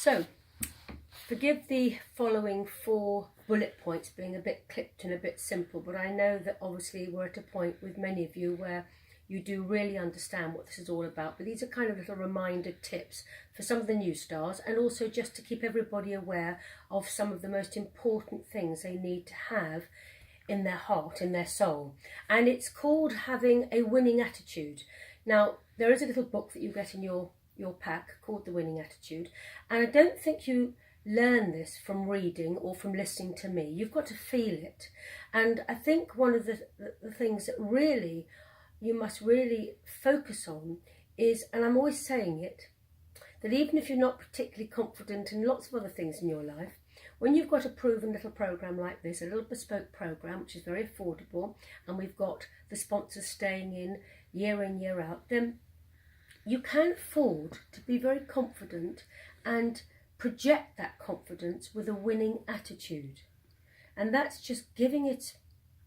So, forgive the following 4 bullet points being a bit clipped and a bit simple, but I know that obviously we're at a point with many of you where you do really understand what this is all about. But these are kind of little reminder tips for some of the new stars, and also just to keep everybody aware of some of the most important things they need to have in their heart, in their soul. And it's called having a winning attitude. Now, there is a little book that you get in your pack called The Winning Attitude, and I don't think you learn this from reading or from listening to me. You've got to feel it. And I think one of the things that really you must really focus on is, and I'm always saying it, that even if you're not particularly confident in lots of other things in your life, when you've got a proven little program like this, a little bespoke program which is very affordable, and we've got the sponsors staying in, year out, then you can afford to be very confident and project that confidence with a winning attitude. And that's just giving it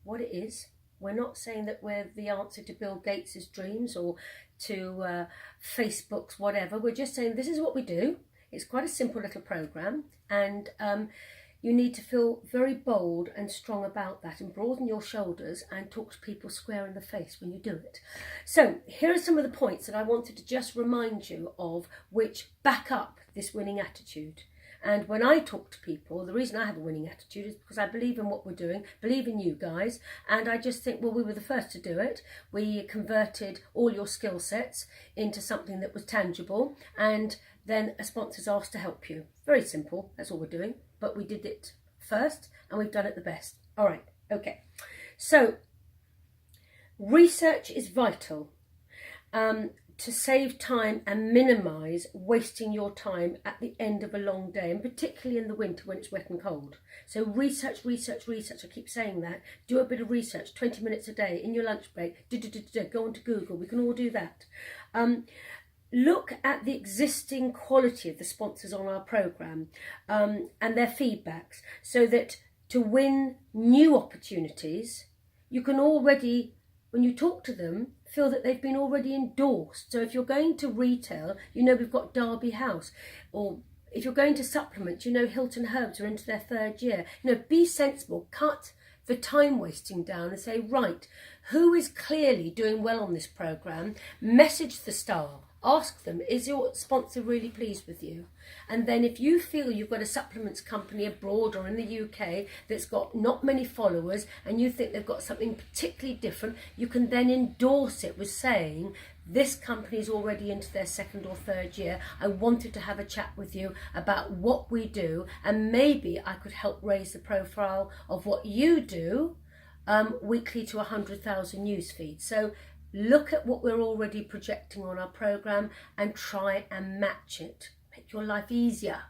what it is. We're not saying that we're the answer to Bill Gates's dreams or to Facebook's whatever. We're just saying this is what we do. It's quite a simple little program, and you need to feel very bold and strong about that, and broaden your shoulders and talk to people square in the face when you do it. So here are some of the points that I wanted to just remind you of, which back up this winning attitude. And when I talk to people, the reason I have a winning attitude is because I believe in what we're doing, believe in you guys, and I just think, well, we were the first to do it. We converted all your skill sets into something that was tangible, and then a sponsor's asked to help you. Very simple, that's all we're doing, but we did it first and we've done it the best. All right, okay. So, research is vital to save time and minimise wasting your time at the end of a long day, and particularly in the winter when it's wet and cold. So research, I keep saying that. Do a bit of research, 20 minutes a day in your lunch break. Go onto Google, we can all do that. Look at the existing quality of the sponsors on our programme and their feedbacks, so that to win new opportunities, you can already, when you talk to them, feel that they've been already endorsed. So if you're going to retail, you know we've got Derby House, or if you're going to supplement, you know Hilton Herbs are into their 3rd year. You know, be sensible, cut the time wasting down and say, right, who is clearly doing well on this programme? Message the star. Ask them, is your sponsor really pleased with you? And then if you feel you've got a supplements company abroad or in the UK that's got not many followers, and you think they've got something particularly different, you can then endorse it with saying, this company is already into their 2nd or 3rd year. I wanted to have a chat with you about what we do, and maybe I could help raise the profile of what you do weekly to 100,000 news feeds. So look at what we're already projecting on our programme and try and match it. Make your life easier.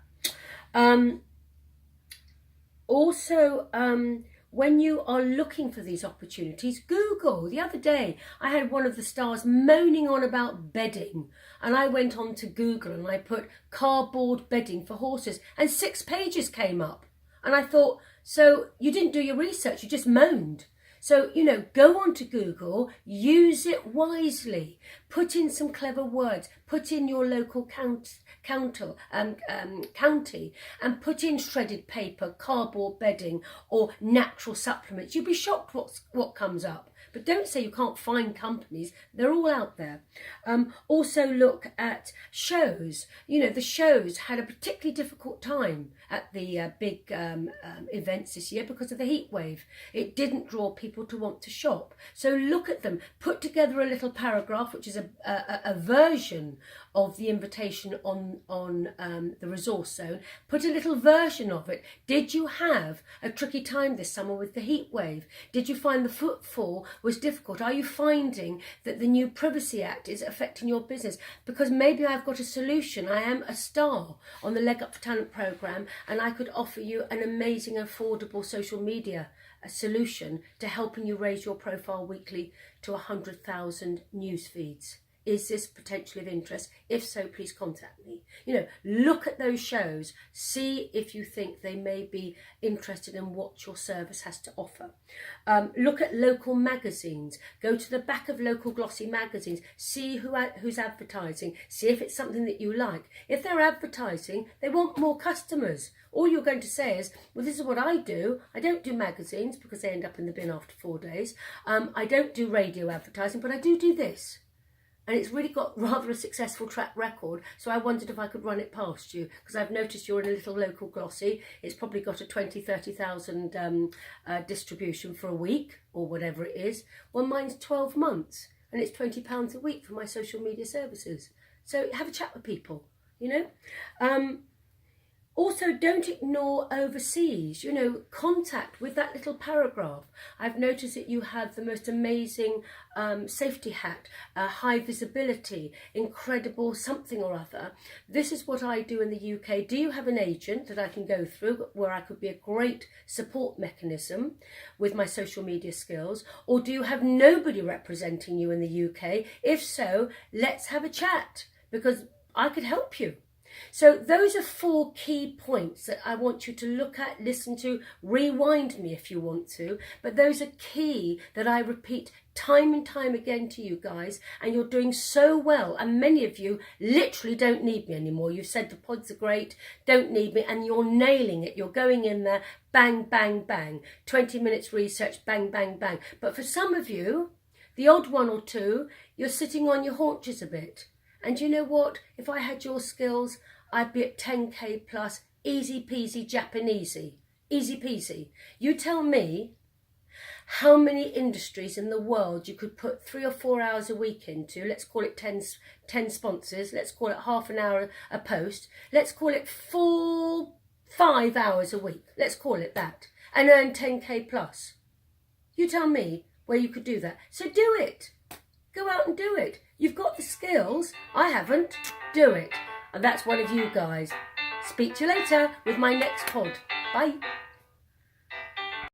Also, when you are looking for these opportunities, Google. The other day, I had one of the stars moaning on about bedding, and I went on to Google and I put cardboard bedding for horses, and 6 pages came up. And I thought, so you didn't do your research, you just moaned. So, you know, go onto Google, use it wisely, put in some clever words, put in your local county, and put in shredded paper, cardboard bedding, or natural supplements. You'd be shocked what comes up. But don't say you can't find companies, they're all out there. Also look at shows. You know, the shows had a particularly difficult time at the big events this year because of the heat wave. It didn't draw people to want to shop. So look at them, put together a little paragraph, which is a version of the invitation on the resource zone. Put a little version of it. Did you have a tricky time this summer with the heat wave? Did you find the footfall was difficult? Are you finding that the new Privacy Act is affecting your business? Because maybe I've got a solution. I am a star on the Leg Up for Talent programme, and I could offer you an amazing, affordable social media solution to helping you raise your profile weekly to 100,000 news feeds. is this potentially of interest? If so, please contact me. You know, look at those shows, see if you think they may be interested in what your service has to offer. Look at local magazines, go to the back of local glossy magazines, see who's advertising, see if it's something that you like. If they're advertising, they want more customers. All you're going to say is, well, this is what I do. I don't do magazines because they end up in the bin after 4 days. I don't do radio advertising, but I do this. And it's really got rather a successful track record, so I wondered if I could run it past you, because I've noticed you're in a little local glossy. It's probably got a 20,000-30,000 distribution for a week, or whatever it is. Well, mine's 12 months, and it's £20 a week for my social media services. So have a chat with people, you know. Also, don't ignore overseas, you know, contact with that little paragraph. I've noticed that you have the most amazing safety hat, high visibility, incredible something or other. This is what I do in the UK. Do you have an agent that I can go through where I could be a great support mechanism with my social media skills? Or do you have nobody representing you in the UK? If so, let's have a chat, because I could help you. So those are 4 key points that I want you to look at, listen to, rewind me if you want to, but those are key that I repeat time and time again to you guys, and you're doing so well, and many of you literally don't need me anymore. You've said the pods are great, don't need me, and you're nailing it. You're going in there, bang, bang, bang, 20 minutes research, bang, bang, bang. But for some of you, the odd one or two, you're sitting on your haunches a bit. And you know what? If I had your skills, I'd be at 10k plus, easy peasy Japanesey. Easy peasy. You tell me how many industries in the world you could put 3 or 4 hours a week into. Let's call it 10 sponsors. Let's call it half an hour a post. Let's call it 5 hours a week. Let's call it that. And earn 10k plus. You tell me where you could do that. So do it. Go out and do it. You've got the skills. I haven't. Do it. And that's one of you guys. Speak to you later with my next pod. Bye.